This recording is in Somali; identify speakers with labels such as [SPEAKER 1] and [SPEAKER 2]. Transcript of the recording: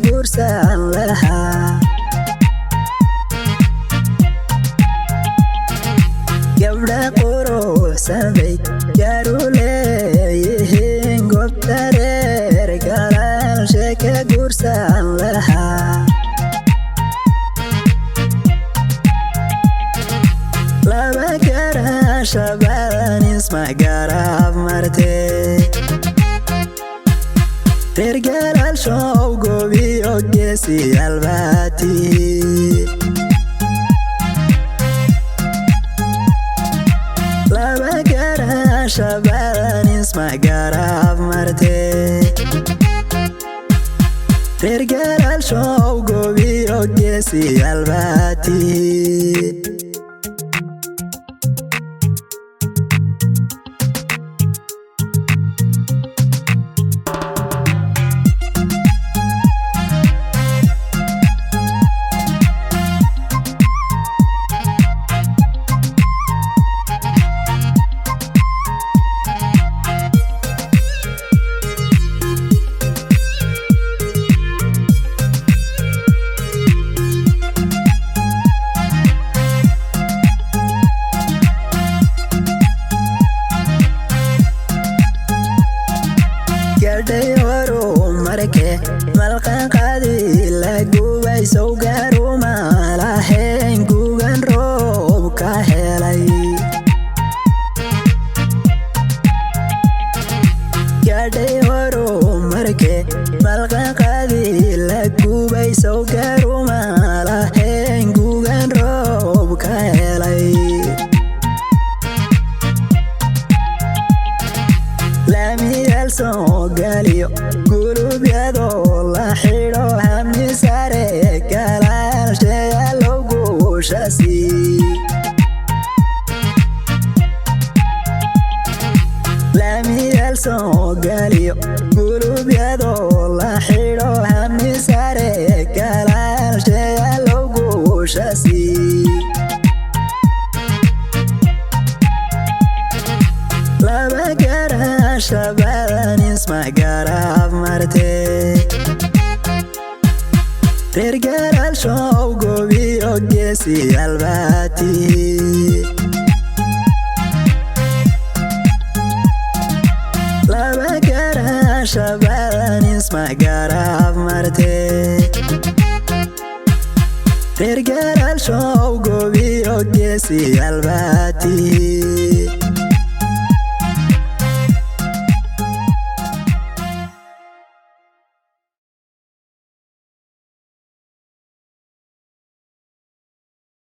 [SPEAKER 1] guursan lahaa gabdha quruxsan bay gaaru leeyihiin goobta reer galaalshe ka guursan lahaa laba garasha badan isma garab martee reer galaalshow goobiyo geesiyaal baati laba garasha badan isma garab martee reer galaalshow goobiyo geesiyaal baati gadhay horu marke malqanqadii la gubay sow gaaruma lahayn gugan roob ka helay gadhay horu marke malqanqadii la gubay sow gaaruma lahayn gugan roob ka helay laamiyal soo galiyo gulubyadoo la xidho hamni sare galaalsheya loo guushasi laamiyal soo galiyo gulubyadoo la xidho hamni sare galaalsheya loo guushasi laba garasha badan isma garab martee reer galaalshow goobiyo geesiyaal baati laba garasha badan isma garab martee reer galaalshow goobiyo geesiyaal baati